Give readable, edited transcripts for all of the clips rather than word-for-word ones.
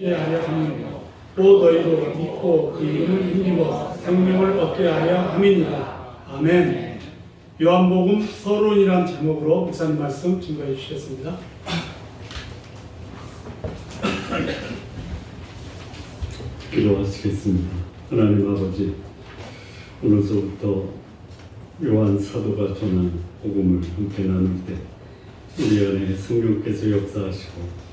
하여 함이며 또 너희도 믿고 그 이름을 힘입어 생명을 얻게 하여 함이니라. 아멘. 요한복음 서론이란 제목으로 목사님 말씀 증거해 주시겠습니다. 기도하시겠습니다. 하나님 아버지, 오늘서부터 요한 사도가 전한 복음을 함께 나눌 때 우리 안에 성령께서 역사하시고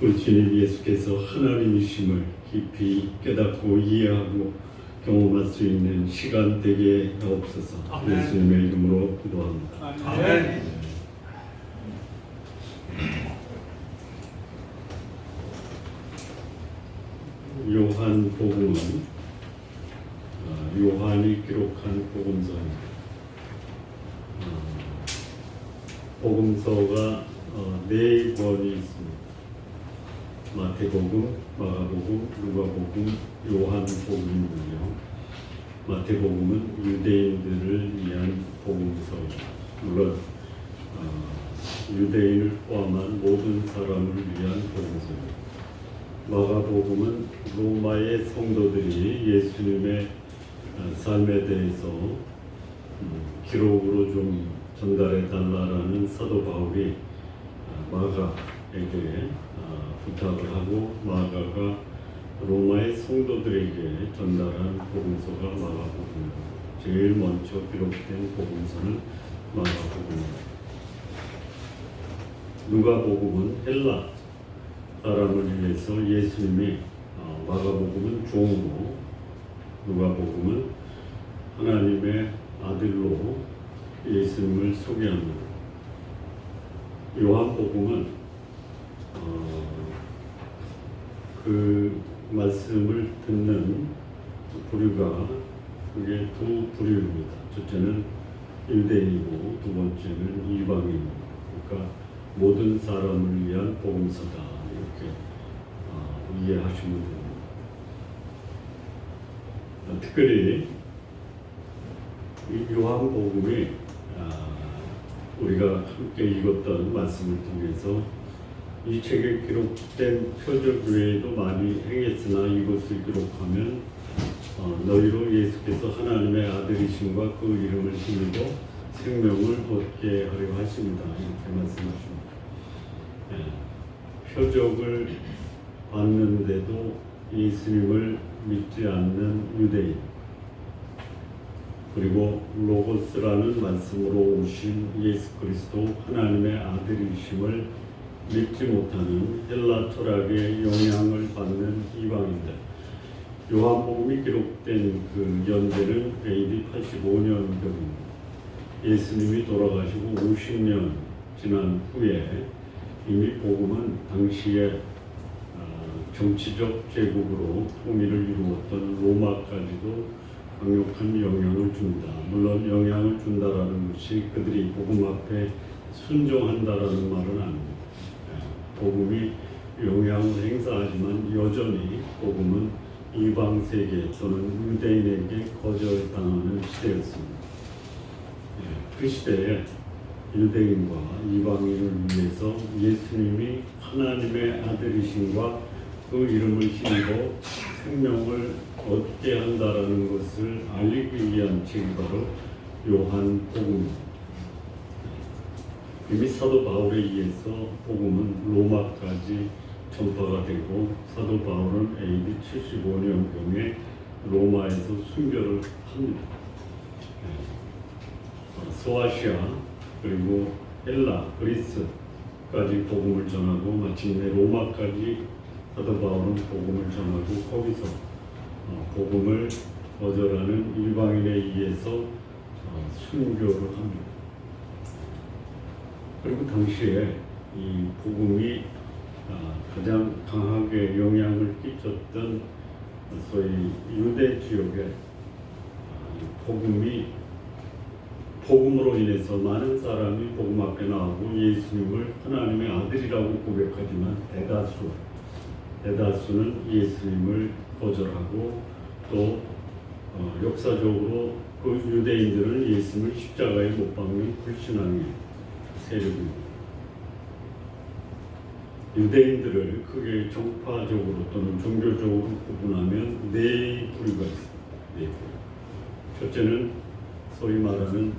우리 주님 예수께서 하나님이심을 깊이 깨닫고 이해하고 경험할 수 있는 시간 되게 하옵소서. 예수님의 이름으로 기도합니다. 아멘. 요한복음은 요한이 기록한 복음서입니다. 복음서가 4권이 있습니다. 마태복음, 마가복음, 누가복음, 요한복음이군요. 마태복음은 유대인들을 위한 복음서입니다. 물론 유대인을 포함한 모든 사람을 위한 복음서입니다. 마가복음은 로마의 성도들이 예수님의 삶에 대해서 기록으로 좀 전달해 달라라는 사도 바울이 마가에게 부탁을 하고 마가가 로마의 성도들에게 전달한 복음서가 마가복음입니다. 제일 먼저 기록된 복음서는 마가복음입니다. 누가복음은 헬라 사람을 위해서 예수님이 마가복음은 종으로 누가복음은 하나님의 아들로 예수님을 소개합니다. 요한복음은 그 말씀을 듣는 부류가 그게 두 부류입니다. 첫째는 유대인이고 두 번째는 이방인입니다. 그러니까 모든 사람을 위한 복음서다 이렇게 이해하시면 됩니다. 특별히 이 요한복음이 우리가 함께 읽었던 말씀을 통해서 이 책에 기록된 표적 외에도 많이 행했으나 이것을 기록하면 너희로 예수께서 하나님의 아들이심과 그 이름을 힘입어 생명을 얻게 하려 하십니다. 이렇게 말씀하십니다. 표적을 봤는데도 예수님을 믿지 않는 유대인, 그리고 로고스라는 말씀으로 오신 예수 그리스도 하나님의 아들이심을 믿지 못하는 헬라 철학의 영향을 받는 이방인들. 요한복음이 기록된 그 연대는 AD 85년경입니다. 예수님이 돌아가시고 50년 지난 후에 이미 복음은 당시에 정치적 제국으로 통일을 이루었던 로마까지도 강력한 영향을 줍니다. 물론 영향을 준다라는 것이 그들이 복음 앞에 순종한다라는 말은 아닙니다. 복음이 영향을 행사하지만 여전히 복음은 이방 세계 또는 유대인에게 거절당하는 시대였습니다. 그 시대에 유대인과 이방인을 위해서 예수님이 하나님의 아들이신과 그 이름을 힘입어 생명을 얻게 한다라는 것을 알리기 위한 책이 바로 요한복음입니다. 이미 사도 바울에 의해서 복음은 로마까지 전파가 되고 사도 바울은 AD 75년경에 로마에서 순교를 합니다. 소아시아 그리고 헬라, 그리스까지 복음을 전하고 마침내 로마까지 사도 바울은 복음을 전하고 거기서 복음을 거절하는 일방인에 의해서 순교를 합니다. 그리고 당시에 이 복음이 가장 강하게 영향을 끼쳤던 소위 유대 지역에 복음으로 인해서 많은 사람이 복음 앞에 나오고 예수님을 하나님의 아들이라고 고백하지만 대다수는 예수님을 거절하고 또 역사적으로 그 유대인들은 예수님을 십자가에 못 박는 불신앙의 세력입니다. 유대인들을 크게 정파적으로 또는 종교적으로 구분하면 네 부류가 있습니다. 네 부류. 첫째는 소위 말하는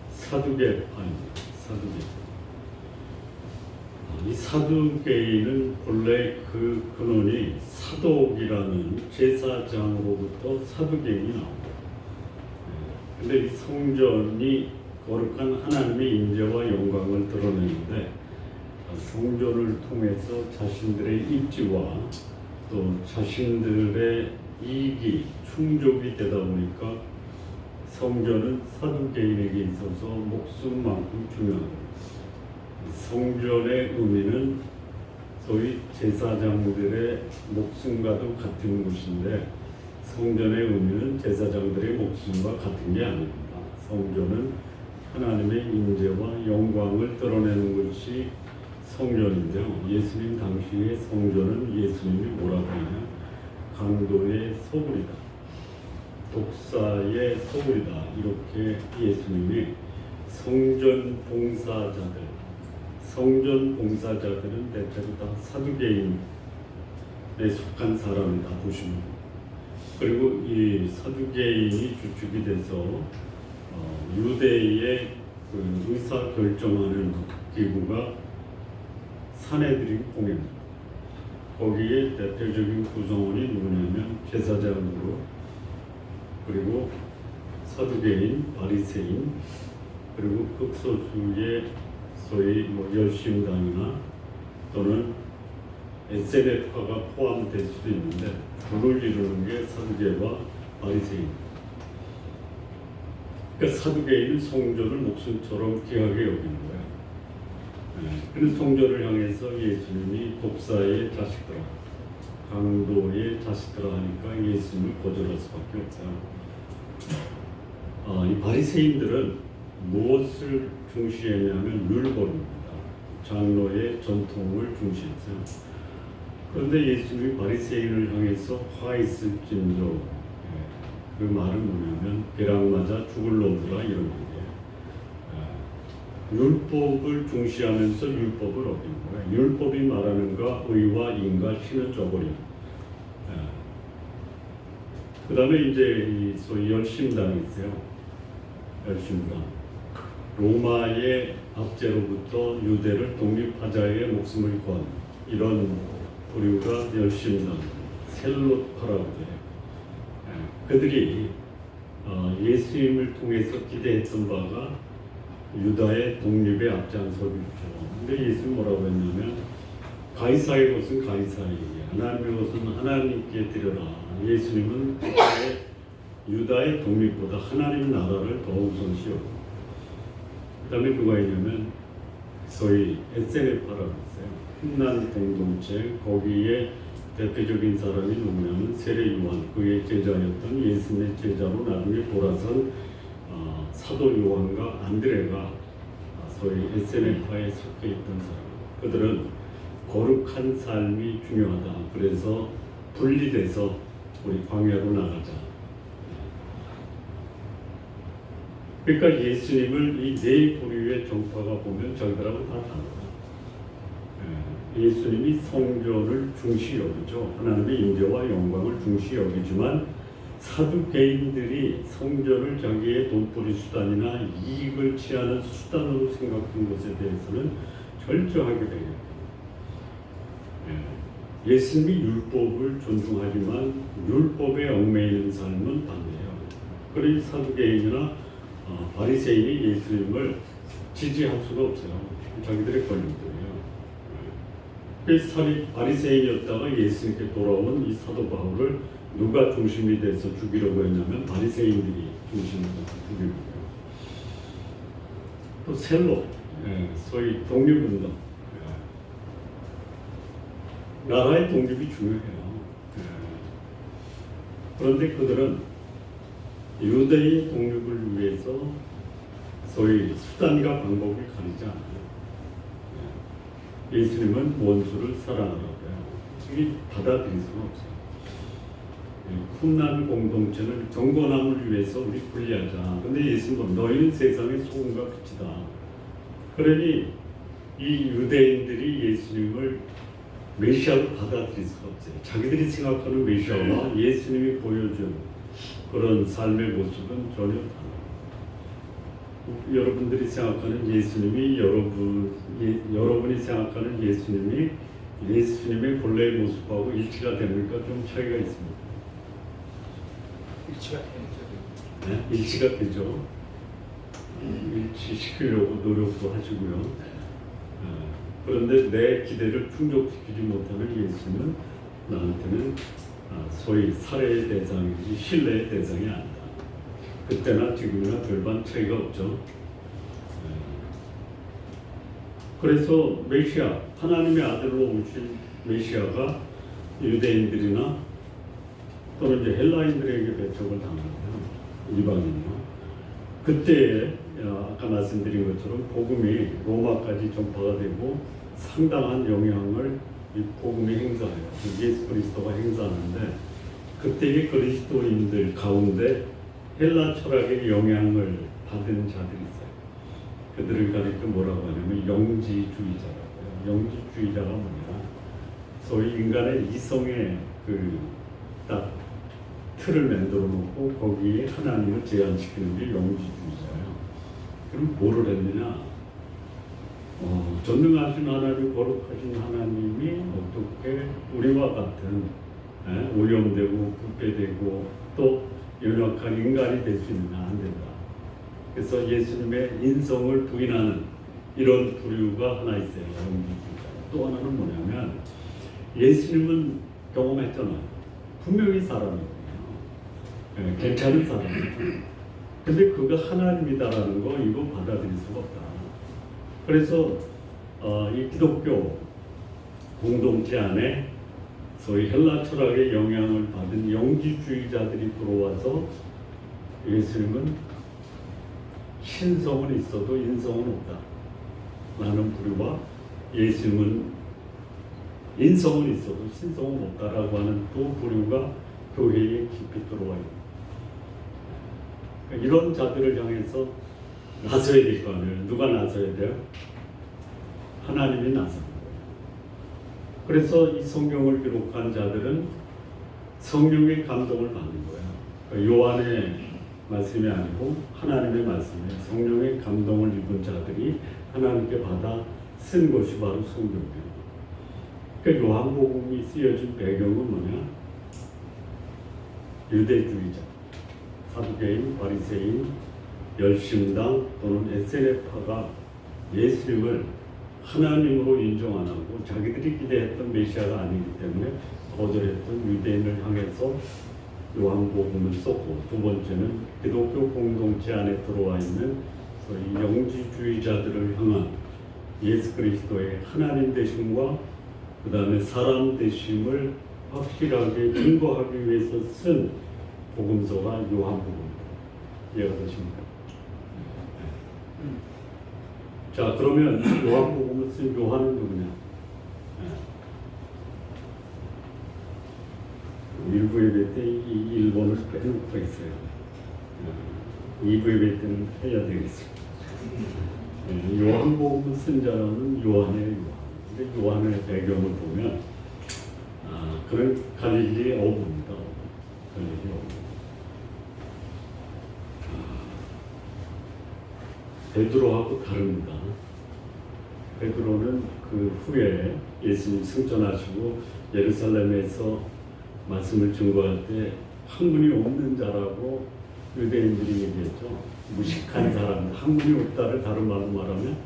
사두개파입니다. 사두개파. 이 사두개인은 본래 그 근원이 사독이라는 제사장으로부터 사두개인이 나옵니다. 근데 이 성전이 거룩한 하나님의 인재와 영광을 드러내는데 성전을 통해서 자신들의 입지와 또 자신들의 이익이 충족이 되다 보니까 성전은 사두개인에게 있어서 목숨만큼 중요합니다. 성전의 의미는 소위 제사장들의 목숨과도 같은 것인데 성전의 의미는 제사장들의 목숨과 같은 게 아닙니다. 성전은 하나님의 인재와 영광을 드러내는 것이 성전인데요. 예수님 당시의 성전은 예수님이 뭐라고 하냐? 강도의 소굴이다. 독사의 소굴이다. 이렇게 예수님이 성전 봉사자들은 대체로 다 사두개인에 속한 사람이다 보시면, 그리고 이 사두개인이 주축이 돼서 유대의 그 의사 결정하는 기구가 사내들인 공회입니다. 거기에 대표적인 구성원이 누구냐면 제사장으로, 그리고 사두개인, 바리새인, 그리고 극소수의 소위 열심당이나 또는 SNF파가 포함될 수도 있는데 불을 이루는 게 사두개와 바리새인. 그러니까 사두개인은 성전을 목숨처럼 귀하게 여기는 거예요. 그래서 성전을 향해서 예수님이 독사의 자식들아, 강도의 자식들아 하니까 예수님을 거절할 수밖에 없어요. 이 바리새인들은 무엇을 중시했냐면 율법입니다. 장로의 전통을 중시했어요. 그런데 예수님이 바리새인을 향해서 화 있을진저, 그 말은 뭐냐면 벼락 맞아 죽을 놈들아 이런 얘기예요. 율법을 중시하면서 율법을 어긴 거예요. 율법이 말하는 가 의와 인과 신을 쪄버린. 그 다음에 이제 이 소위 열심당이 있어요. 열심당. 로마의 압제로부터 유대를 독립하자의 목숨을 건 이런 부류가 열심당, 셀롯파라고 해요. 그들이 예수님을 통해서 기대했던 바가 유다의 독립에 앞장서겠죠. 근데 예수님 뭐라고 했냐면 가이사의 것은 가이사에게, 하나님의 것은 하나님께 드려라. 예수님은 유다의 독립보다 하나님 나라를 더 우선시하고, 그 다음에 누가 있냐면 소위 SNF파라고 있어요. 흠난 공동체, 거기에 대표적인 사람이 누구냐면 세례 요한, 그의 제자였던 예수님의 제자로 나중에 돌아선 사도 요한과 안드레가 소위 SNF파에 속해 있던 사람. 그들은 거룩한 삶이 중요하다. 그래서 분리돼서 우리 광야로 나가자. 그러니까 예수님을 이 네 부류의 정파가 보면 저희들하고 다 달라요. 예수님이 성전을 중시 여기죠. 하나님의 인재와 영광을 중시 여기지만 사두개인들이 성전을 자기의 돈벌이 수단이나 이익을 취하는 수단으로 생각한 것에 대해서는 절저하게 배격해요. 예수님이 율법을 존중하지만 율법에 얽매이는 삶은 반대예요. 그러니 사두개인이나 바리새인이 예수님을 지지할 수가 없어요. 자기들의 권력들이에요. 그래서 바리새인이었다가 예수님께 돌아온 이 사도 바울을 누가 중심이 돼서 죽이려고 했냐면 바리새인들이 중심이 돼서 죽이려고 해요. 또 셀롯, 소위 독립운동. 나라의 독립이 중요해요. 그런데 그들은 유대의 독립을 위해서 소위 수단과 방법을 가리지 않아요. 예수님은 원수를 사랑하라고 해요. 이게 받아들일 수가 없어요. 흠난 공동체는 경건함을 위해서 우리 분리하자. 근데 예수님은 너희는 세상의 소금과 빛이다. 그러니 이 유대인들이 예수님을 메시아를 받아들일 수가 없어요. 자기들이 생각하는 메시아와 예수님이 보여준 그런 삶의 모습은 전혀 달라요. 여러분들이 생각하는 예수님이 여러분이 생각하는 예수님의 본래의 모습하고 일치가 됩니까? 좀 차이가 있습니다. 일치가 되죠. 네? 일치가 되죠. 일치시키려고 노력도 하시고요. 그런데 내 기대를 충족시키지 못하는 예수는 나한테는 소위 살해의 대상이지 신뢰의 대상이 아니다. 그때나 지금이나 별반 차이가 없죠. 그래서 메시아, 하나님의 아들로 오신 메시아가 유대인들이나 또는 이제 헬라인들에게 배척을 당하면 이방인이요. 그때 아까 말씀드린 것처럼 복음이 로마까지 전파가 되고 상당한 영향을 이 복음이 행사해요. 예수 그리스도가 행사하는데 그때의 그리스도인들 가운데 헬라 철학의 영향을 받은 자들이 있어요. 그들을 가리켜 뭐라고 하냐면 영지주의자라고요. 영지주의자가 뭐냐? 소위 인간의 이성의 딱 틀을 만들어 놓고 거기에 하나님을 제한시키는 게 영지주의자예요. 그럼 뭐를 했느냐? 전능하신 하나님, 거룩하신 하나님이 어떻게 우리와 같은 오염되고 부패되고 또 연약한 인간이 될 수 있느냐? 안 된다. 그래서 예수님의 인성을 부인하는 이런 부류가 하나 있어요. 영지주의자. 또 하나는 뭐냐면 예수님은 경험했잖아요. 분명히 사람이거든요. 괜찮은 사람이죠. 근데 그가 하나님이다라는 거 이거 받아들일 수가 없다. 그래서 이 기독교 공동체 안에 소위 헬라 철학의 영향을 받은 영지주의자들이 들어와서 예수님은 신성은 있어도 인성은 없다 라는 부류와 예수님은 인성은 있어도 신성은 없다라고 하는 또 부류가 교회에 깊이 들어와 있다. 이런 자들을 향해서 나서야 될 거 아니에요. 누가 나서야 돼요? 하나님이 나서는 거예요. 그래서 이 성경을 기록한 자들은 성령의 감동을 받는 거예요. 그러니까 요한의 말씀이 아니고 하나님의 말씀이에요. 성령의 감동을 입은 자들이 하나님께 받아 쓴 것이 바로 성경이에요. 그러니까 요한복음이 쓰여진 배경은 뭐냐? 유대주의자, 사두개인, 바리새인, 열심당 또는 SNF파가 예수님을 하나님으로 인정 안 하고 자기들이 기대했던 메시아가 아니기 때문에 거절했던 유대인을 향해서 요한복음을 썼고, 두 번째는 기독교 공동체 안에 들어와 있는 소위 영지주의자들을 향한 예수 그리스도의 하나님 되심과 그 다음에 사람 되심을 확실하게 증거하기 위해서 쓴 복음서가 요한복음입니다. 이해가 되십니까? 자, 그러면 요한복음을 쓴 요한은 누구냐? 일부 예배 때 이 일본을 빼놓고 있어요. 2부 예배 때는 해야 되겠습니다. 요한복음을 쓴 자는 요한의 요한. 근데 요한의 배경을 보면 그는 갈릴리 어부입니다. 갈릴리 어부. 베드로하고 다릅니다. 베드로는 그 후에 예수님 승천하시고 예루살렘에서 말씀을 증거할 때 학문이 없는 자라고 유대인들이 얘기했죠. 무식한 사람, 학문이 없다를 다른 말로 말하면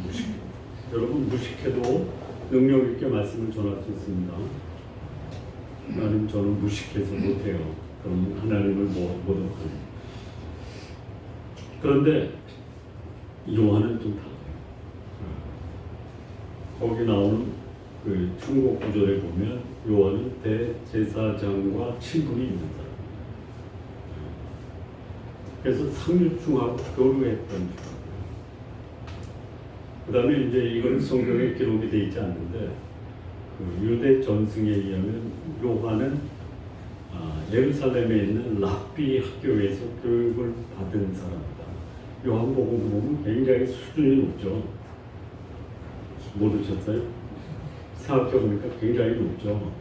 무식. 여러분 무식해도 능력 있게 말씀을 전할 수 있습니다. 하나님 저는 무식해서 못해요. 그럼 하나님을 모독합니다. 그런데 요한은 좀 달라요. 거기 나오는 그 천국 구절에 보면 요한은 대제사장과 친분이 있는 사람. 그래서 상류중하고 교류했던 사람. 그 다음에 이제 이건 성경에 기록이 되어 있지 않는데 그 유대 전승에 의하면 요한은 예루살렘에 있는 랍비 학교에서 교육을 받은 사람이다. 요한복음 보면 굉장히 수준이 높죠. 모르셨어요? 생각해보니까 굉장히 높죠.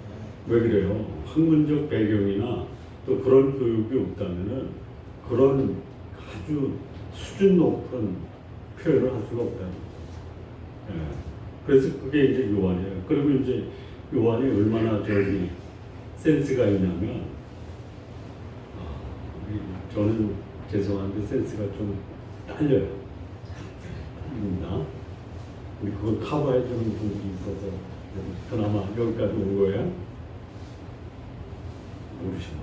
왜 그래요? 학문적 배경이나 또 그런 교육이 없다면은 그런 아주 수준 높은 표현을 할 수가 없다. 예. 그래서 그게 이제 요한이에요. 그리고 이제 요한이 얼마나 저기 센스가 있냐면, 저는 죄송한데 센스가 좀 딸려요. 입니다. 근데 그걸 커버해 주는 분들이 있어서 그나마 여기까지 온 거예요. 모르시나?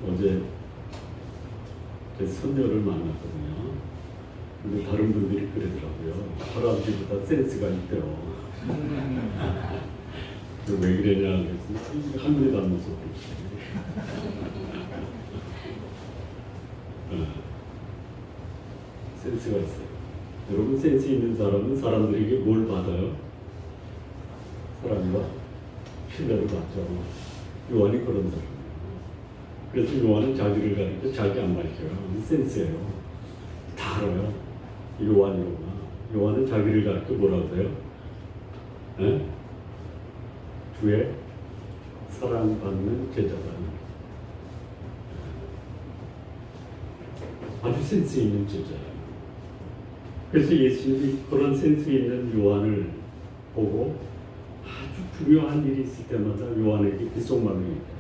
어제 제 손녀를 만났거든요. 근데 다른 분들이 그러더라고요. 할아버지보다 센스가 있대요. 왜 그러냐 그랬더니 할머니 닮아서 센스가 있어요. 여러분 센스 있는 사람은 사람들에게 뭘 받아요? 사람과 신뢰를 받죠. 요한이 그런 사람이에요. 그래서 요한은 자기를 가리켜 자기 안 가리켜요. 센스예요. 다 알아요. 요한이로구나. 요한은 자기를 가리켜 뭐라고 해요? 에? 주의 사랑받는 제자다. 아주 센스 있는 제자예요. 그래서 예수님이 그런 센스 있는 요한을 보고 아주 중요한 일이 있을 때마다 요한에게 귓속말로 얘기해요.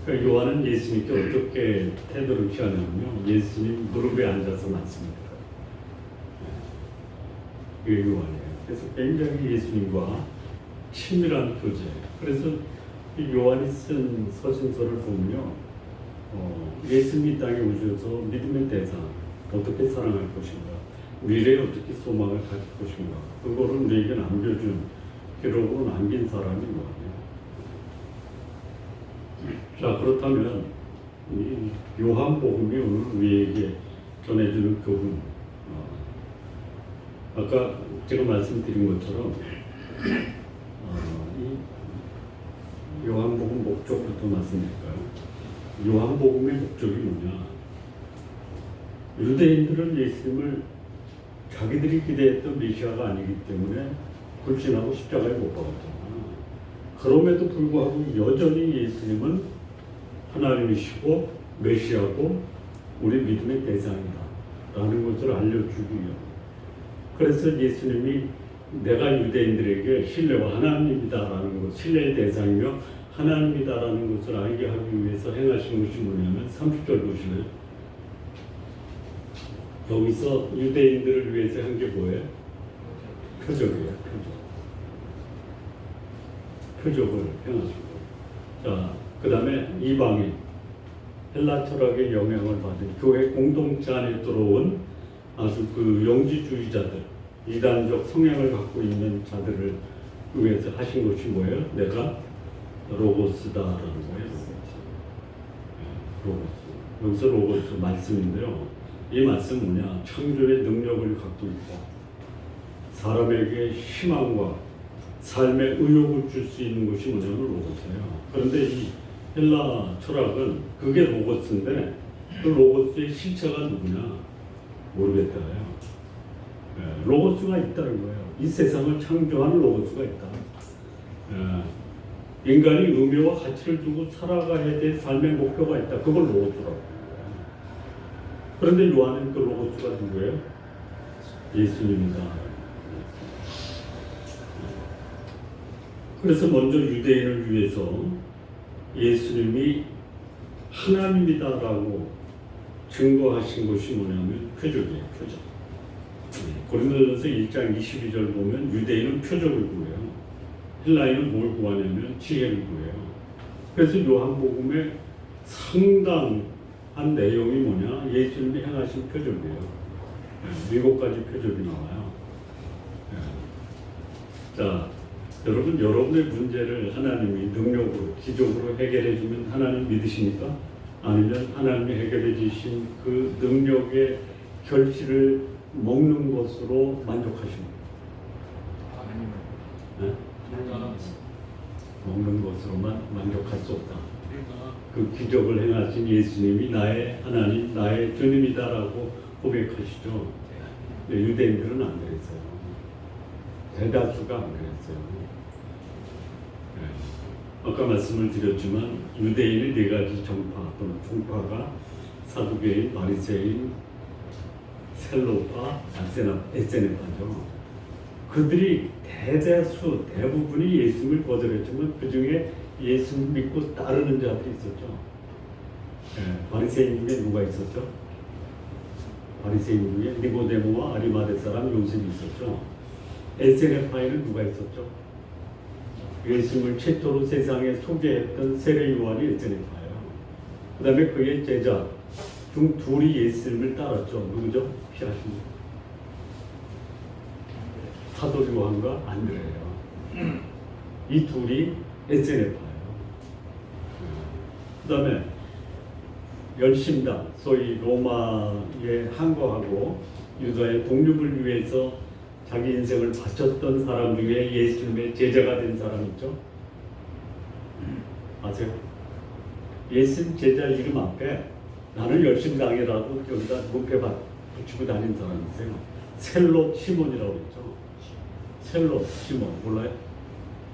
그러니까 요한은 예수님께 어떻게 태도를 취하냐면요. 예수님 무릎에 앉아서 맞습니다. 이게 요한이에요. 그래서 굉장히 예수님과 친밀한 교제예요. 그래서 이 요한이 쓴 서신서를 보면요. 예수님이 땅에 오셔서 믿음의 대상, 어떻게 사랑할 것인가, 미래에 어떻게 소망을 가질 것인가, 그거를 우리에게 남겨준, 기록으로 남긴 사람이 요한이에요. 자, 그렇다면 이 요한복음이 오늘 우리에게 전해주는 교훈, 아까 제가 말씀드린 것처럼 이 요한복음 목적부터 말씀드릴까요? 요한복음의 목적이 뭐냐? 유대인들은 예수님을 자기들이 기대했던 메시아가 아니기 때문에 불신하고 십자가에 못 박았잖아. 그럼에도 불구하고 여전히 예수님은 하나님이시고 메시아고 우리 믿음의 대상이다 라는 것을 알려주기 위해, 그래서 예수님이 내가 유대인들에게 신뢰와 하나님이다라는 것, 신뢰의 대상이며 하나님이다라는 것을 알게 하기 위해서 행하신 것이 뭐냐면 30절 보시면 여기서 유대인들을 위해서 한 게 뭐예요? 표적이에요. 표적을 행하시고, 자, 그 다음에 이방인 헬라 철학의 영향을 받은 교회 공동체 안에 들어온 아주 그 영지주의자들, 이단적 성향을 갖고 있는 자들을 위해서 하신 것이 뭐예요? 내가 로고스다라는 거예요. 로고스. 여기서 로고스 말씀인데요. 이 말씀은 뭐냐? 창조의 능력을 갖고 있고 사람에게 희망과 삶의 의욕을 줄 수 있는 것이 뭐냐면 로고스예요. 그런데 이 헬라 철학은 그게 로고스인데 그 로고스의 실체가 누구냐? 모르겠다요. 로고스가 있다는 거예요. 이 세상을 창조하는 로고스가 있다. 인간이 의미와 가치를 두고 살아가야 될 삶의 목표가 있다. 그걸 로고스라고. 그런데 요한은 그 로고스가 누구예요? 예수님이다. 그래서 먼저 유대인을 위해서 예수님이 하나님이다라고 증거하신 것이 뭐냐면 표적이에요. 표적. 고린도전서 1장 22절 보면 유대인은 표적을 구해요. 헬라인은 뭘 구하냐면 지혜를 구해요. 그래서 요한복음의 상당한 내용이 뭐냐? 예수님이 행하신 표적이에요. 7가지 표적이 나와요. 자, 여러분, 여러분의 문제를 하나님이 능력으로, 기적으로 해결해 주면 하나님 믿으십니까? 아니면 하나님이 해결해 주신 그 능력의 결실을 먹는 것으로 만족하십니까? 네? 먹는 것으로만 만족할 수 없다. 그 기적을 행하신 예수님이 나의 하나님, 나의 주님이다라고 고백하시죠. 유대인들은 안 그랬어요. 대다수가 안 그랬어요. 네. 아까 말씀을 드렸지만 유대인의 네 가지 정파 또는 종파가 사두개인, 바리새인, 셀로파, 에세네파죠. 그들이 대부분이 예수님을 거절했지만 그 중에 예수를 믿고 따르는 자들이 있었죠. 바리새인 중에 누가 있었죠? 바리새인 중에 니고데모와 아리마대 사람 요셉이 있었죠. 에세네파에는 누가 있었죠? 예수님을 최초로 세상에 소개했던 세례 요한이 에세네파예요. 그 다음에 그의 제자 중 둘이 예수님을 따랐죠. 누구죠? 피하십니다. 사도 요한과 안드레예요. 이 둘이 에세네파예요. 그 다음에 열심당, 소위 로마에 항거하고 유다의 독립을 위해서 자기 인생을 바쳤던 사람 중에 예수님의 제자가 된 사람 있죠? 아세요? 예수님 제자 이름 앞에 나는 열심당이라고 여기다 문패 붙이고 다닌 사람 있어요. 셀롯 시몬이라고 있죠. 셀롯 시몬 몰라요?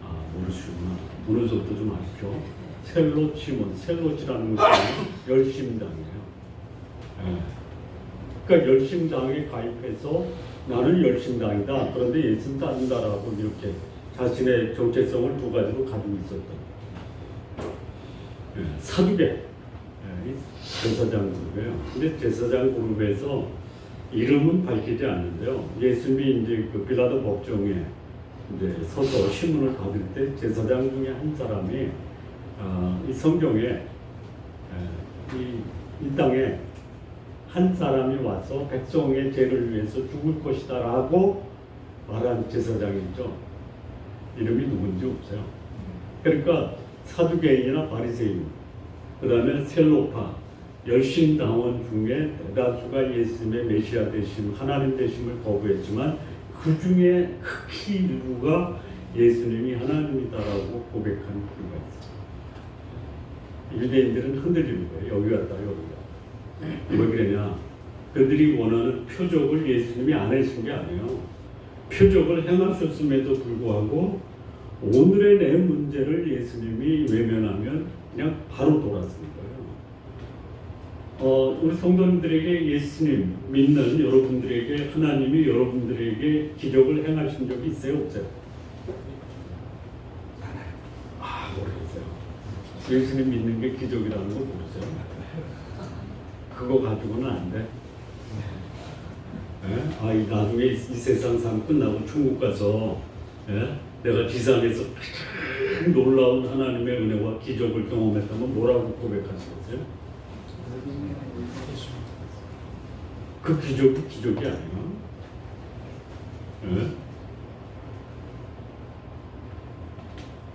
아, 모르시구나. 모르셔도 좀 아십시오. 셀롯 시몬, 셀롯이라는 것은 열심당이에요. 네. 그러니까 열심당에 가입해서 나는 열심당이다. 그런데 예수님 따른다라고 이렇게 자신의 정체성을 두 가지로 가지고 있었던 사두개 제사장 그룹이에요. 근데 제사장 그룹에서 이름은 밝히지 않는데요. 예수님이 이제 그 빌라도 법정에 이제 서서 신문을 받을 때 제사장 중에 한 사람이 이 성경에 이 땅에 한 사람이 와서 백성의 죄를 위해서 죽을 것이다라고 말한 제사장이 있죠. 이름이 누군지 없어요. 그러니까 사두개인이나 바리새인, 그 다음에 셀로파, 열심당원 중에 대다수가 예수님의 메시아 되심, 하나님 되심을 거부했지만 그 중에 극히 일부가 예수님이 하나님이다라고 고백한 그가 있어요. 유대인들은 흔들리는 거예요. 여기 갔다 여기 갔다. 왜 그러냐? 그들이 원하는 표적을 예수님이 안 하신 게 아니에요. 표적을 행하셨음에도 불구하고 오늘의 내 문제를 예수님이 외면하면 그냥 바로 돌아서는 거예요. 우리 성도님들에게 예수님 믿는 여러분들에게 하나님이 여러분들에게 기적을 행하신 적이 있어요? 없어요? 모르겠어요. 예수님 믿는 게 기적이라는 거 모르세요? 그거 가지고는 안 돼. 이 나중에 이 세상 삶 끝나고 천국 가서 내가 지상에서 놀라운 하나님의 은혜와 기적을 경험했다면 뭐라고 고백하시겠어요? 그 기적도 기적이 아니에요.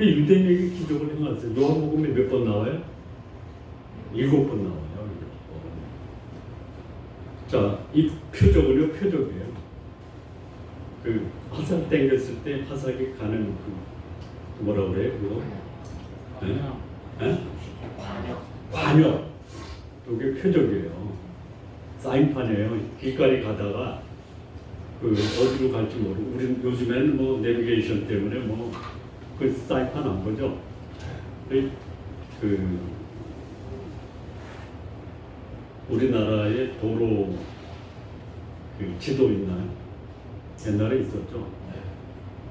유대인에게 기적을 행하세요. 요한복음에 몇 번 나와요? 7번 나와요. 자, 이 표적은요, 표적이에요. 그 화살 땡겼을 때 화살이 가는 그 뭐라고 그래요, 그거? 관역. 이게 표적이에요. 사인판이에요. 길거리 가다가 그 어디로 갈지 모르고, 우리는 요즘에는 뭐 내비게이션 때문에 뭐 그 사인판 안 보죠. 우리나라의 도로 그 지도 있나요? 옛날에 있었죠.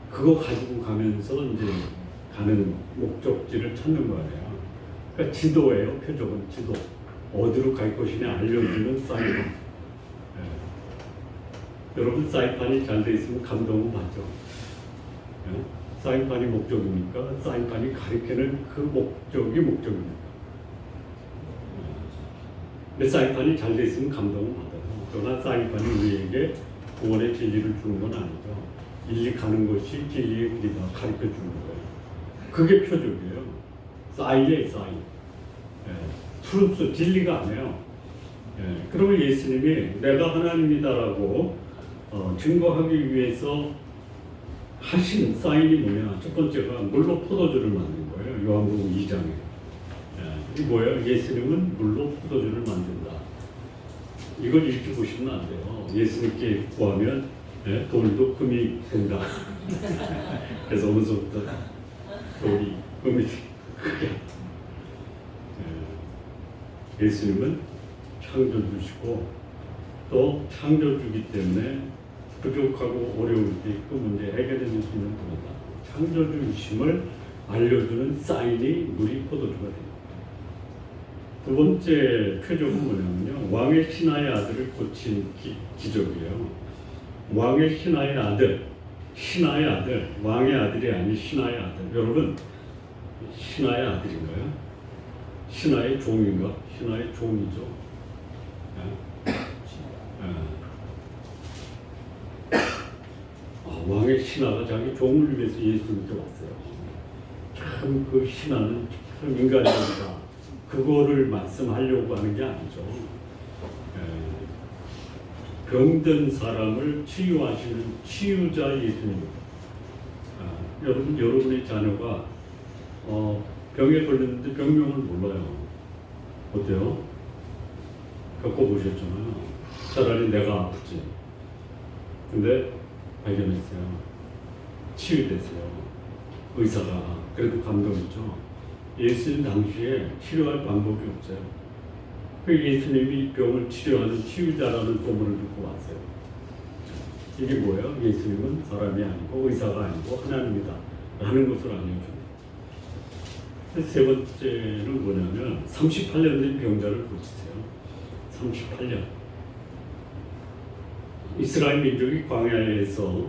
그거 가지고 가면서 이제 가는 목적지를 찾는 거예요. 그러니까 지도예요. 표적은 지도. 어디로 갈 것이냐 알려주는 사인판. 여러분 사인판이 잘 돼 있으면 감동은 받죠. 사인판이 목적이니까 사인판이 가리키는 그 목적이 목적입니다. 근데 사인판이 잘 돼 있으면 감동은 받아요. 그러나 사인판이 우리에게 구원의 진리를 주는 건 아니죠. 일리 가는 것이 진리의 길이다 가르쳐 주는 거예요. 그게 표적이에요. 사인이에요, 사인. 트루스, 진리가 아니에요. 그러면 예수님이 내가 하나님이다라고 증거하기 위해서 하신 사인이 뭐냐? 첫 번째가 물로 포도주를 만든 거예요. 요한복음 2장에. 이 뭐예요? 예수님은 물로 포도주를 만든다. 이걸 이렇게 보시면 안 돼요. 예수님께 구하면 돌도 금이 된다. 그래서 어느서부터 돌이 금이 크게. 예수님은 창조주시고 또 창조주기 때문에 부족하고 어려울 때 그 문제 해결해 줄 수 있는 분이다. 창조주이심을 알려주는 사인이 물이 포도주가 됩니다. 두 번째 표적은 뭐냐면요, 왕의 신하의 아들을 고친 기적이에요. 왕의 신하의 아들, 왕의 아들이 아닌 신하의 아들. 여러분, 신하의 아들인가요? 신하의 종인가? 신하의 종이죠. 왕의 신하가 자기 종을 위해서 예수님께 왔어요. 참 그 신하는 참 인간적이다. 그거를 말씀하려고 하는 게 아니죠. 병든 사람을 치유하시는 치유자 예수님. 여러분의 자녀가 병에 걸렸는데 병명을 몰라요. 어때요? 겪어보셨잖아요. 차라리 내가 아프지. 근데 발견했어요. 치유됐어요. 의사가. 그래도 감동이죠. 예수님 당시에 치료할 방법이 없어요. 그 예수님이 병을 치료하는 치유자라는 소문을 듣고 왔어요. 이게 뭐예요? 예수님은 사람이 아니고 의사가 아니고 하나님이다 라는 것을 알려줍니다. 세 번째는 뭐냐면 38년 된 병자를 고치세요. 38년. 이스라엘 민족이 광야에서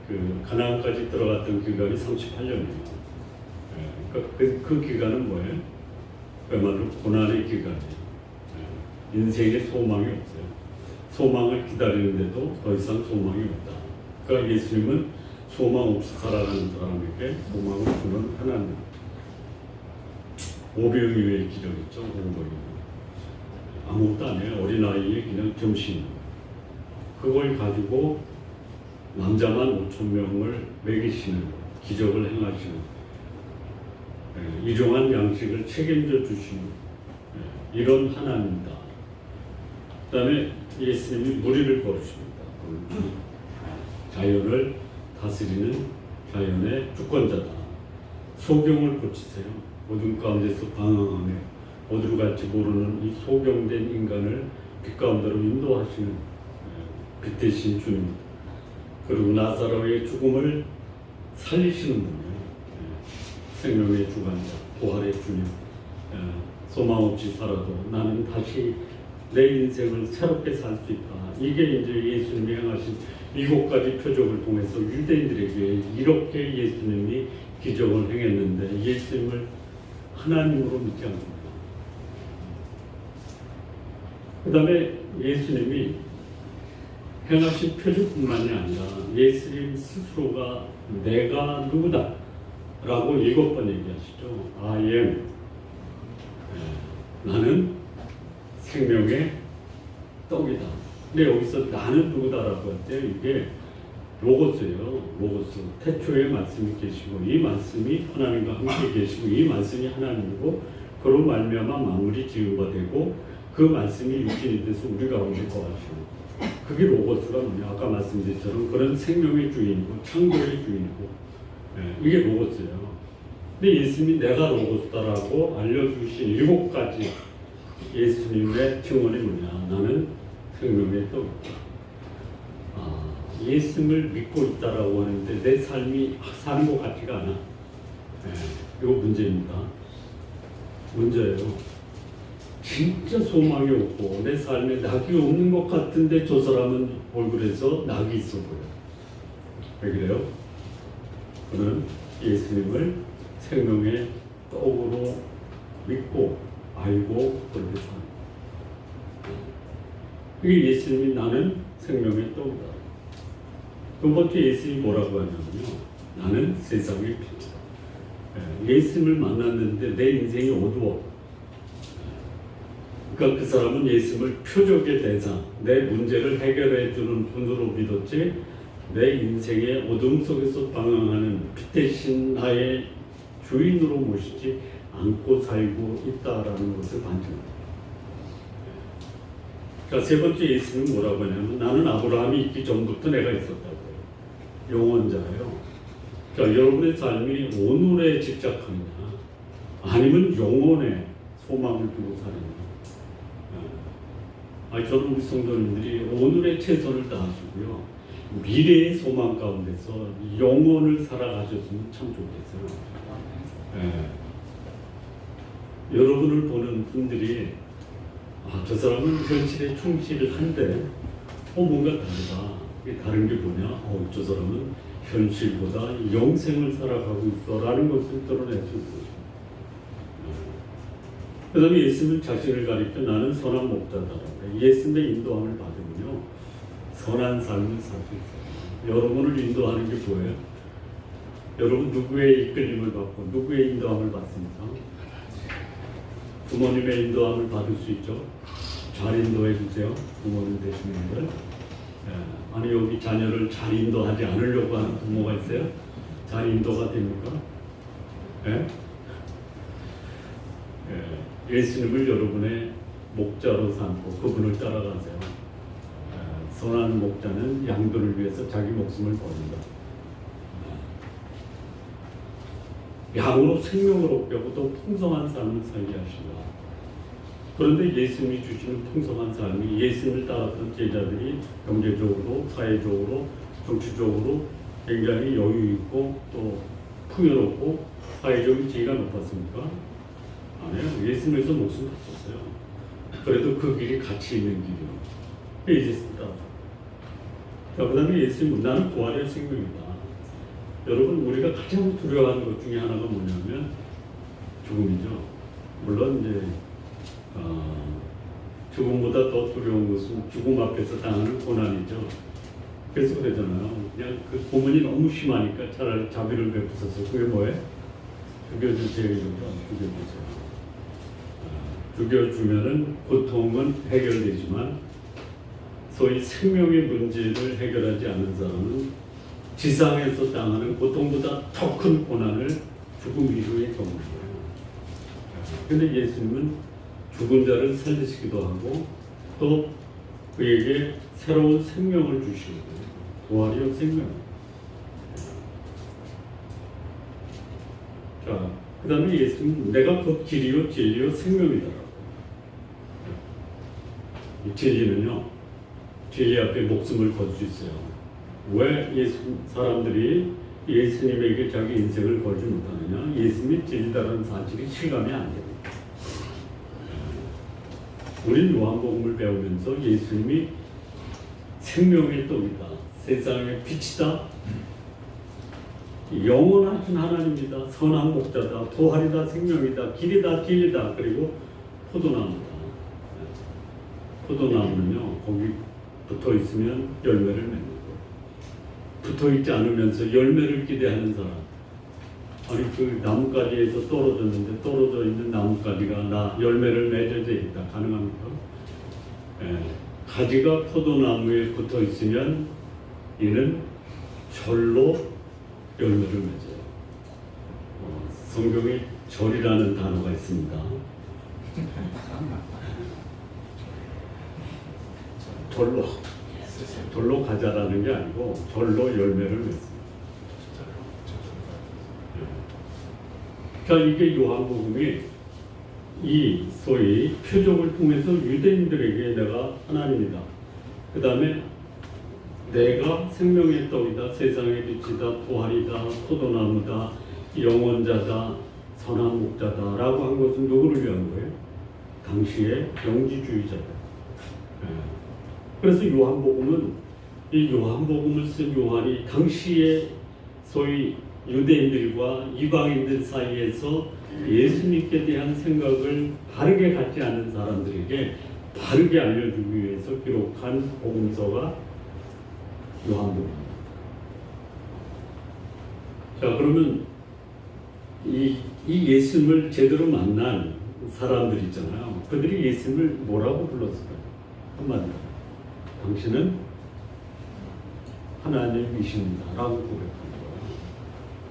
그 가나안까지 들어갔던 기간이 38년이에요. 그 기간은 뭐예요? 그야말로 고난의 기간이에요. 인생에 소망이 없어요. 소망을 기다리는데도 더 이상 소망이 없다. 그러니까 예수님은 소망 없이 살아가는 사람에게 소망을 주는 하나님. 오병이어의 기적 있죠. 오병이어. 아무것도 안 해요. 어린아이의 그냥 점심. 그걸 가지고 남자만 5,000명을 먹이시는 기적을 행하시는 일용한 양식을 책임져 주시는 이런 하나님이다. 그 다음에 예수님이 무리를 걸으십니다. 자연을 다스리는 자연의 주권자다. 소경을 고치세요. 어둠 가운데서 방황하며 어디로 갈지 모르는 이 소경된 인간을 빛 가운데로 인도하시는 빛 대신 주님입니다. 그리고 나사로의 죽음을 살리시는 분이에요. 생명의 주관자, 부활의 주님. 소망 없이 살아도 나는 다시 내 인생을 새롭게 살 수 있다. 이게 이제 예수님이 행하신 7가지 표적을 통해서 유대인들에게 이렇게 예수님이 기적을 행했는데 예수님을 하나님으로 믿지 않습니다. 그 다음에 예수님이 행하신 표적뿐만이 아니라 예수님 스스로가 내가 누구다 라고 7번 얘기하시죠. I am. 나는 생명의 떡이다. 근데 여기서 나는 누구다라고 할 때 이게 로고스예요. 로고스. 태초에 말씀이 계시고 이 말씀이 하나님과 함께 계시고 이 말씀이 하나님이고 그로 말미암아 만물이 지음바 되고 그 말씀이 육신이 돼서 우리 가운데 거하시고 그게 로고스가 뭐냐. 아까 말씀드린 것처럼 그런 생명의 주인이고 창조의 주인이고 이게 로고스예요. 근데 예수님이 내가 로고스다라고 알려주신 7가지 예수님의 증언이 뭐냐. 나는 생명의 떡이다. 예수님을 믿고 있다라고 하는데 내 삶이 사는 것 같지가 않아. 이거 문제입니다. 문제예요. 진짜 소망이 없고 내 삶에 낙이 없는 것 같은데 저 사람은 얼굴에서 낙이 있어 보여. 왜 그래요? 그는 예수님을 생명의 떡으로 믿고 알고 그렇게 삽니다. 이게 예수님이 나는 생명의 떡이다. 두 번째 예수님이 뭐라고 하냐면요. 나는 세상의 빛이다. 예수님을 만났는데 내 인생이 어두워. 그러니까 그 사람은 예수님을 표적의 대상, 내 문제를 해결해 주는 분으로 믿었지 내 인생의 어둠 속에서 방황하는 빛 대신 나의 주인으로 모시지 않고 살고 있다라는 것을 반증합니다. 그러니까 세 번째 예수는 뭐라고 하냐면 나는 아브라함이 있기 전부터 내가 있었다고. 영원자예요. 그러니까 여러분의 삶이 오늘에 집착하느냐 아니면 영혼에 소망을 두고 사느냐. 저는 우리 성도님들이 오늘의 최선을 다하시고요. 미래의 소망 가운데서 영혼을 살아가셨으면 참 좋겠어요. 여러분을 보는 분들이 저 사람은 현실에 충실한데 뭔가 다르다. 이게 다른 게 뭐냐? 저 사람은 현실보다 영생을 살아가고 있어 라는 것을 드러낼 수 있어요. 그 다음에 예수님 자신을 가리켜 나는 선한 목자다. 예수님의 인도함을 받으면요 선한 삶을 살 수 있어요. 여러분을 인도하는 게 뭐예요? 여러분 누구의 이끌림을 받고 누구의 인도함을 받습니까? 부모님의 인도함을 받을 수 있죠. 잘 인도해 주세요. 부모님 되시는 분들. 아니 여기 자녀를 잘 인도하지 않으려고 하는 부모가 있어요? 잘 인도가 됩니까? 예수님을 여러분의 목자로 삼고 그분을 따라가세요. 선한 목자는 양들을 위해서 자기 목숨을 버린다. 양으로 생명을 얻게 하고 또 풍성한 삶을 살게 하시다. 그런데 예수님이 주시는 풍성한 삶이 예수님을 따랐던 제자들이 경제적으로, 사회적으로, 정치적으로 굉장히 여유 있고 또 풍요롭고 사회적인 지위가 높았습니까? 아니요. 예수님에서 목숨을 바꿨어요. 그래도 그 길이 가치 있는 길이요. 예수님다. 그 다음에 예수님은 나는 부활의 생명이다. 여러분 우리가 가장 두려워하는 것 중에 하나가 뭐냐면 죽음이죠. 물론 이제 죽음보다 더 두려운 것은 죽음 앞에서 당하는 고난이죠. 그래서 그러잖아요. 그냥 그 고문이 너무 심하니까 차라리 자비를 베푸셔서 그게 뭐예요? 죽여주세요. 죽여주세요. 죽여주면은 고통은 해결되지만 소위 생명의 문제를 해결하지 않는 사람은 지상에서 당하는 고통보다 더 큰 고난을 죽음 이후에 겪는 거예요. 그런데 예수님은 죽은 자를 살리시기도 하고 또 그에게 새로운 생명을 주시고 부활이요 생명. 자, 그 다음에 예수님은 내가 곧 길이요 진리요 생명이다라고. 이 진리는요 진리 앞에 목숨을 걸 수 있어요. 왜 사람들이 예수님에게 자기 인생을 걸지 못하느냐? 예수님이 진리다라는 사실이 실감이 안 됩니다. 우린 요한복음을 배우면서 예수님이 생명의 떡이다, 세상의 빛이다, 영원하신 하나님이다, 선한 목자다, 부활이다, 생명이다, 길이다, 진리다, 그리고 포도나무다. 포도나무는요 거기 붙어 있으면 열매를 맺는 거예요. 붙어 있지 않으면서 열매를 기대하는 사람. 아니 그 나뭇가지에서 떨어졌는데 떨어져 있는 나뭇가지가 나 열매를 맺어야 있다. 가능합니까? 가지가 포도나무에 붙어 있으면 이는 절로 열매를 맺어요. 성경에 절이라는 단어가 있습니다. 절로 가자라는 게 아니고 절로 열매를 맺습니다. 자, 이게 요한복음이 이 소위 표적을 통해서 유대인들에게 내가 하나님이다. 그 다음에 내가 생명의 떡이다, 세상의 빛이다, 부활이다, 포도나무다, 영원자다, 선한 목자다 라고 한 것은 누구를 위한 거예요? 당시의 영지주의자들. 그래서 요한복음은 이 요한복음을 쓴 요한이 당시에 소위 유대인들과 이방인들 사이에서 예수님께 대한 생각을 바르게 갖지 않은 사람들에게 바르게 알려주기 위해서 기록한 복음서가 요한복음입니다. 자, 그러면 이 예수님을 제대로 만난 사람들 있잖아요. 그들이 예수님을 뭐라고 불렀을까요? 한마디로 당신은 하나님이십니다 라고 고백한 거예요.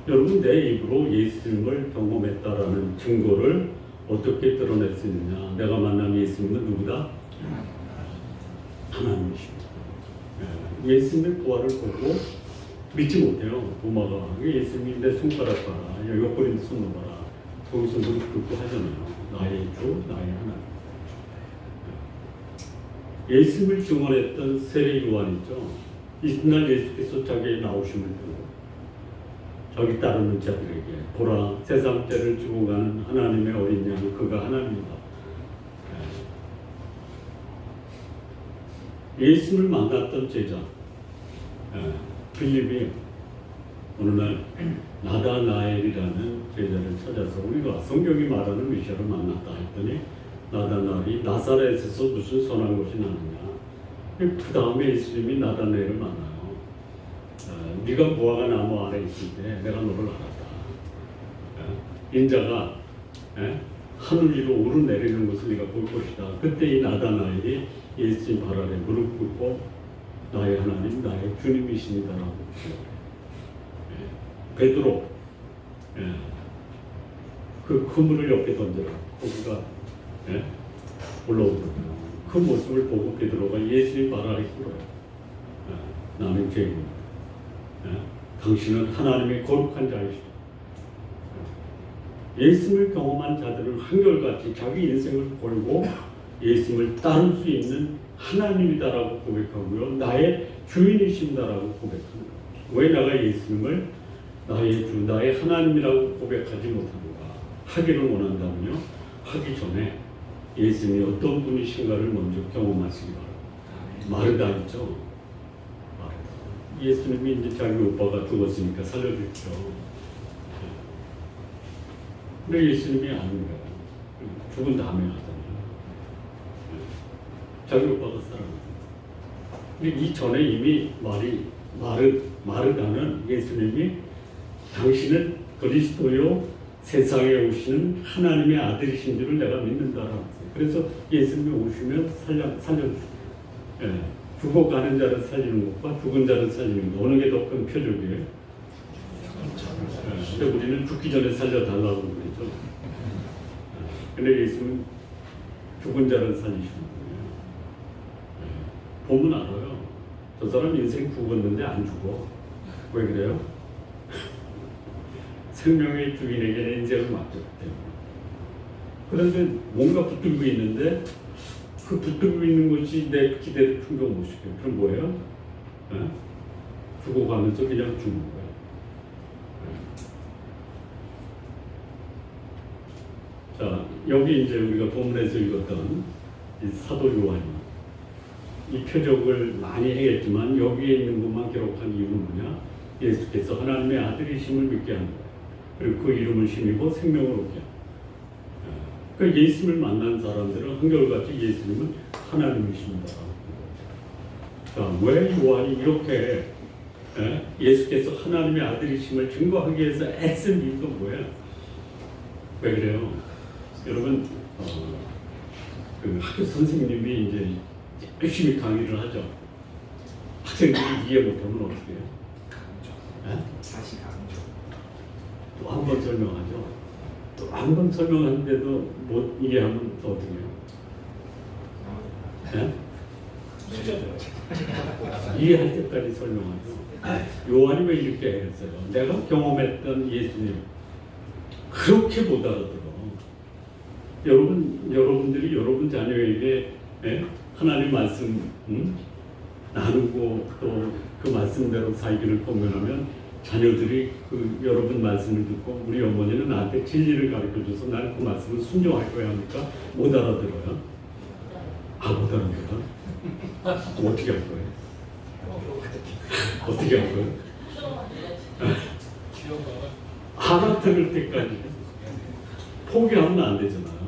여러분, 내 입으로 예수님을 경험했다라는 증거를 어떻게 드러낼 수 있느냐? 내가 만난 예수님은 누구다? 하나님이십니다. 예수님의 부활을 보고 믿지 못해요. 도마가 예수님이 내 손가락 봐라, 옆구리 손 넣어봐라, 거기서 무릎 꿇고 하잖아요. 나의 주, 나의 하나님. 예수님을 증언했던 세례 요한이죠. 이튿날 예수께서 자기의 나오심을 보고 저기 따르는 자들에게 보라, 세상 죄를 지고 가는 하나님의 어린 양, 그가 하나님이다. 예수님을 만났던 제자 빌립이 어느 날 나다나엘이라는 제자를 찾아서 우리가 성경이 말하는 메시아를 만났다 했더니 나다나엘이 나사렛에서 무슨 선한 것이 나느냐. 그 다음에 예수님이 나다나엘을 만나요. 네가 무화과 나무 아래 있을 때 내가 너를 알았다. 인자가 하늘 위로 오르내리는 것을 네가 볼 것이다. 그때 이 나다나엘이 예수님 발 아래 무릎 꿇고 나의 하나님, 나의 주님이십니다라고 베드로 그 그물을 옆에 던져라. 거기가 올라오더라고요. 그 모습을 보고 베드로가 예수님 발 아래 꿇어요. 나는 죄인입니다. 당신은 하나님의 거룩한 자이시다. 예수님을 경험한 자들은 한결같이 자기 인생을 걸고 예수님을 따를 수 있는 하나님이다라고 고백하고요. 나의 주인이십니다라고 고백합니다. 왜 내가 예수님을 나의 주, 나의 하나님이라고 고백하지 못하는가? 하기를 원한다면요. 하기 전에 예수님이 어떤 분이신가를 먼저 경험하시기 바랍니다. 마르다 있죠? 마르다. 예수님이 이제 자기 오빠가 죽었으니까 살려줬죠. 근데 예수님이 아닌 거예요. 죽은 다음에 하잖아요. 자기 오빠가 살아났어요. 근데 이전에 이미 마르다는 예수님이 당신은 그리스도요 세상에 오시는 하나님의 아들이신 줄을 내가 믿는다라고 했어요. 그래서 예수님이 오시면 살려주세요. 죽어가는 자를 살리는 것과 죽은 자를 살리는 것 어느 게 더 큰 표적이에요? 근데 우리는 죽기 전에 살려달라고 그러죠. 근데 예수님은 죽은 자를 살리시는 거예요. 보면 알아요. 저 사람 인생 죽었는데 안 죽어. 왜 그래요? 생명의 주인에게는 인생을 맡겼기 때문에. 그런데 뭔가 붙들고 있는데 그 붙들고 있는 것이 내 기대를 충족 못 시켜요. 그럼 뭐예요? 죽어가면서 그냥 죽는 거예요. 자, 여기 이제 우리가 본문에서 읽었던 이 사도 요한이 이 표적을 많이 했지만 여기에 있는 것만 기록한 이유는 뭐냐? 예수께서 하나님의 아들이심을 믿게 하는 거예요. 그리고 그 이름을 힘입어 생명을 얻게 합니다. 그 예수님을 만난 사람들은 한결같이 예수님은 하나님이십니다. 자, 왜 요한이 이렇게 예수께서 하나님의 아들이심을 증거하기 위해서 애쓴 이유가 뭐예요? 왜 그래요? 여러분, 그 학교 선생님이 이제 열심히 강의를 하죠. 학생들이 이해 못하면 어떻게 해요? 다시 강조. 또 한 번 설명하죠. 또 한 번 설명하는데도 못 이해하면 또 어떻게 해요? 이해할 때까지 설명하죠. 요한이 왜 이렇게 했어요? 내가 경험했던 예수님 그렇게 못 알아들어. 여러분들이 여러분 자녀에게 하나님 말씀 나누고 또 그 말씀대로 살기를 공면하면 자녀들이 그 여러분 말씀을 듣고 우리 어머니는 나한테 진리를 가르쳐줘서 나는 그 말씀을 순종할 거야 하니까 못 알아들어요. 못 알아들어요? 어떻게 할 거예요? 어떻게 할 거예요? 알아들을 때까지 포기하면 안 되잖아요.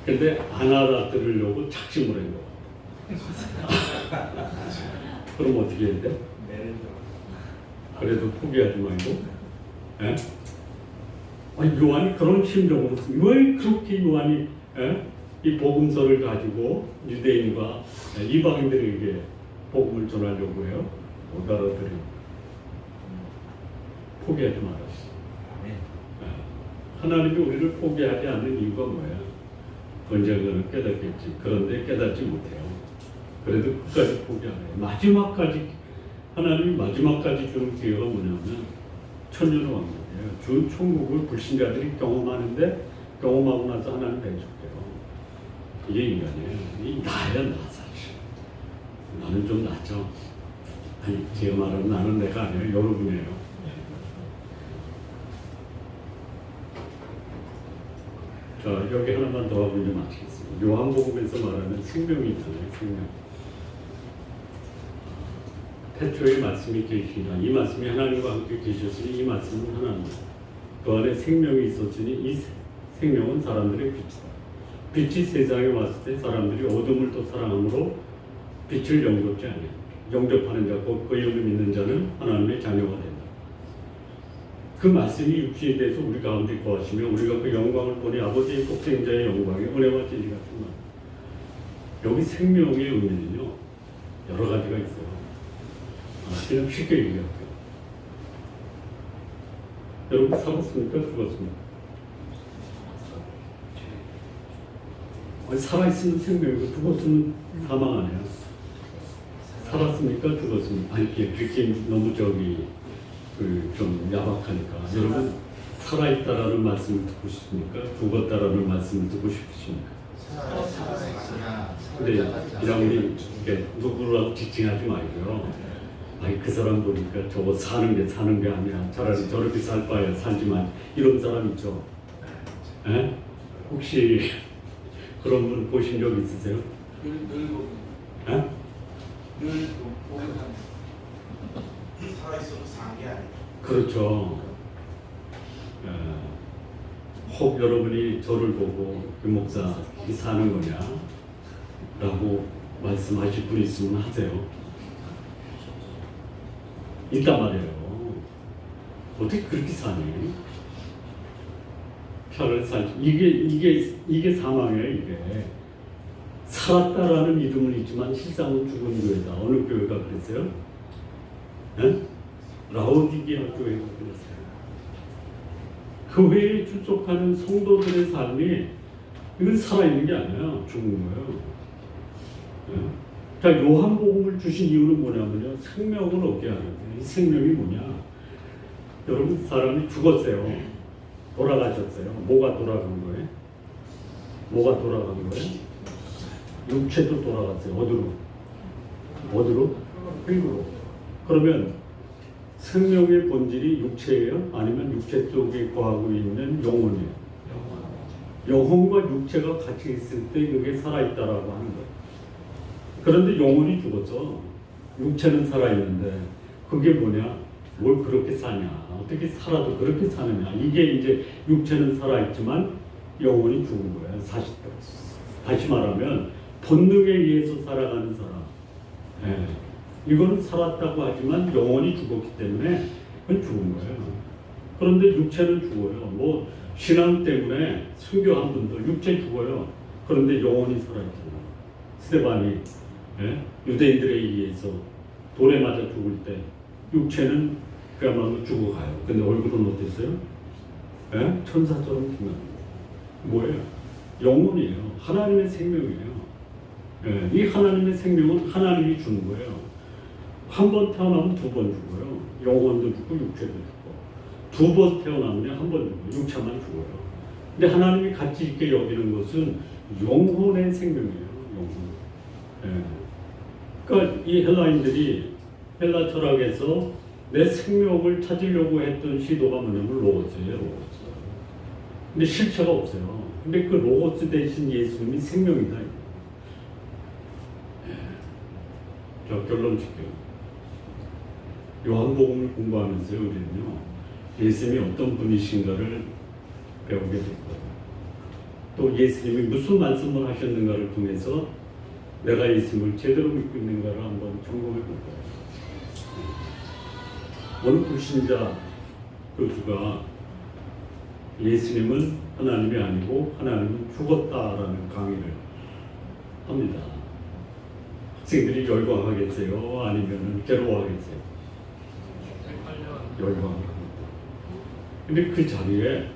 근데 안 알아들으려고 작심을 한 거. 그럼 어떻게 해야 돼? 그래도 포기하지 말고. 요한이 그런 심정으로 왜 그렇게 요한이 이 복음서를 가지고 유대인과 이방인들에게 복음을 전하려고 해요? 못 알아들으면 포기하지 말았어. 하나님이 우리를 포기하지 않는 이유가 뭐예요? 언젠가는 깨닫겠지. 그런데 깨닫지 못해요. 그래도 끝까지 포기 안 해요. 마지막까지 하나님이 마지막까지 주는 기회가 뭐냐면 천년의 왕국이에요. 준 천국을 불신자들이 경험하는데 경험하고 나서 하나님 내줄게요. 이게 인간이에요. 이 나야 나 사실. 나는 좀 낫죠. 아니 제가 말하는 나는 내가 아니에요. 여러분이에요. 자, 여기 하나만 더 하고 이제 마치겠습니다. 요한복음에서 말하는 생명이 있잖아요. 생명. 태초에 말씀이 계시니라. 이 말씀이 하나님과 함께 계셨으니 이 말씀은 하나님. 그 안에 생명이 있었으니 이 생명은 사람들의 빛이다. 빛이 세상에 왔을 때 사람들이 어둠을 또 사랑함으로 빛을 영접지 않아요. 영접하는 자, 곧 그 이름을 믿는 자는 하나님의 자녀가 된다. 그 말씀이 육신에 대해서 우리 가운데 거하시며 우리가 그 영광을 보니 아버지의 독생자의 영광에 은혜와 진리가 충만. 여기 생명의 의미는요 여러 가지가 있어요. 그냥 쉽게 얘기할게요. 여러분 살았습니까? 죽었습니까? 아니, 살아있으면 생명이고 죽었으면 사망 아니에요. 살았습니까? 죽었습니까? 아니 그렇게 너무 좀 야박하니까. 여러분 살아있다라는 말씀을 듣고 싶습니까? 죽었다라는 말씀을 듣고 싶으십니까? 근데 그냥 우리 누구라고 지칭하지 말고요. 아니 그 사람 보니까 저거 사는 게 아니야. 차라리 저렇게 살 바야 살지만 이런 사람 있죠. 에? 혹시 그런 분 보신 적 있으세요? 늘 에? 살아있어도 산 게 아니에요. 그렇죠. 혹 여러분이 저를 보고 그 목사 이 사는 거냐? 라고 말씀하실 분 있으면 하세요. 있단 말이에요. 어떻게 그렇게 사니? 편을 살지. 이게 사망이에요, 이게. 살았다라는 이름은 있지만 실상은 죽은 교회다. 어느 교회가 그랬어요? 에? 라오디게아 교회가 그랬어요. 교회에 출석하는 성도들의 삶이 이건 살아있는 게 아니야. 죽은 거예요. 에? 자, 요한복음을 주신 이유는 뭐냐면요. 생명을 얻게 하는 거예요. 이 생명이 뭐냐? 여러분 사람이 죽었어요. 돌아가셨어요. 뭐가 돌아간 거예요? 뭐가 돌아간 거예요? 육체도 돌아갔어요. 어디로? 어디로? 흙으로. 그러면 생명의 본질이 육체예요? 아니면 육체 속에 거하고 있는 영혼이에요? 영혼과 육체가 같이 있을 때 그게 살아있다라고 하는 거예요. 그런데 영혼이 죽었어. 육체는 살아있는데 그게 뭐냐? 뭘 그렇게 사냐? 어떻게 살아도 그렇게 사느냐? 이게 이제 육체는 살아있지만 영혼이 죽은 거야. 다시 말하면 본능에 의해서 살아가는 사람. 예. 이거는 살았다고 하지만 영혼이 죽었기 때문에 그건 죽은 거예요. 그런데 육체는 죽어요. 뭐 신앙 때문에 순교한 분들 육체 죽어요. 그런데 영혼이 살아있잖아요. 스데반이 유대인들에 의해서 돌에 맞아 죽을 때 육체는 그야말로 죽어가요. 근데 얼굴은 어땠어요? 천사처럼 빛납니다. 뭐예요? 영혼이에요. 하나님의 생명이에요. 이 하나님의 생명은 하나님이 주는 거예요. 한 번 태어나면 두 번 죽어요. 영혼도 죽고 육체도 죽고. 두 번 태어나면 한 번 죽어요. 육체만 죽어요. 근데 하나님이 가치 있게 여기는 것은 영혼의 생명이에요. 영혼. 그러니까 이 헬라인들이 헬라 철학에서 내 생명을 찾으려고 했던 시도가 뭐냐면 로고스예요. 로고스. 근데 실체가 없어요. 근데 그 로고스 대신 예수님이 생명이다. 자, 결론 줄게요. 요한복음을 공부하면서 우리는요, 예수님이 어떤 분이신가를 배우게 될 거예요. 또 예수님이 무슨 말씀을 하셨는가를 통해서 내가 예수님을 제대로 믿고 있는가를 한번 점검해 볼 거예요. 어느 불신자 교수가 예수님은 하나님이 아니고 하나님은 죽었다라는 강의를 합니다. 학생들이 열광하겠어요? 아니면 괴로워하겠어요? 열광합니다. 근데 그 자리에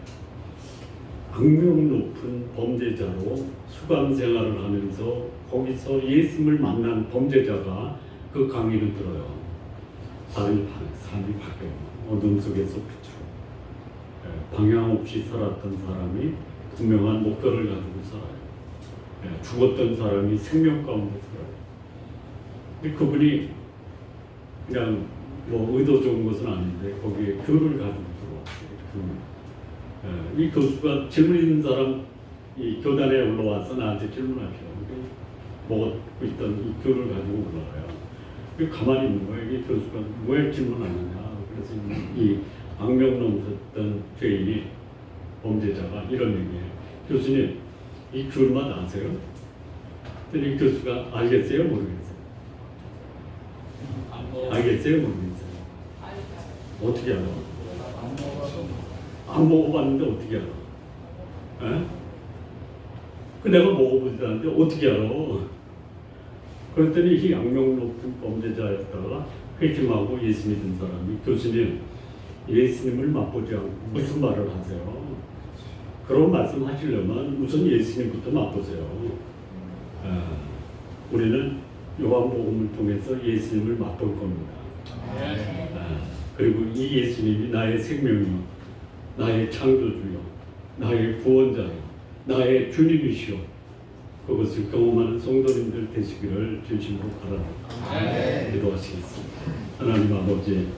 악명 높은 범죄자로 수감 생활을 하면서 거기서 예수님을 만난 범죄자가 그 강의를 들어요. 삶이 바뀌어요. 어둠 속에서 빛으로. 방향 없이 살았던 사람이 분명한 목표를 가지고 살아요. 죽었던 사람이 생명 가운데 살아요. 근데 그분이 그냥 뭐 의도 좋은 것은 아닌데 거기에 교를 가지고 들어왔어요. 이 교수가 질문 있는 사람 이 교단에 올라와서 나한테 질문하죠. 먹고 있던 이 교를 가지고 올라와요. 가만히 있는 거예요. 이 교수가 왜 질문하느냐. 그래서 이 악명 넘쳤던 죄인이 범죄자가 이런 얘기예요. 교수님, 이 귤맛 아세요? 그랬더니 이 교수가 알겠어요? 모르겠어요? 알겠어요? 모르겠어요? 어떻게 알아? 안 먹어봤는데 어떻게 알아? 에? 그 내가 먹어보지도 않는데 어떻게 알아? 그랬더니 이 악명 높은 범죄자였다가 회심하고 예수 믿은 사람이 교수님, 예수님을 맛보지 않고 무슨 말을 하세요? 그런 말씀 하시려면 우선 예수님부터 맛보세요. 우리는 요한복음을 통해서 예수님을 맛볼 겁니다. 그리고 이 예수님이 나의 생명이요, 나의 창조주요, 나의 구원자요, 나의 주님이시요. 그것을 경험하는 성도님들 되시기를 진심으로 바랍니다. 기도하시겠습니다. 하나님 아버지,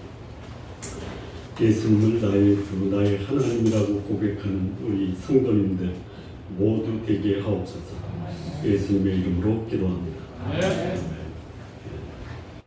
예수님을 나의 주, 나의 하나님이라고 고백하는 우리 성도님들 모두 되게 하옵소서. 예수님의 이름으로 기도합니다.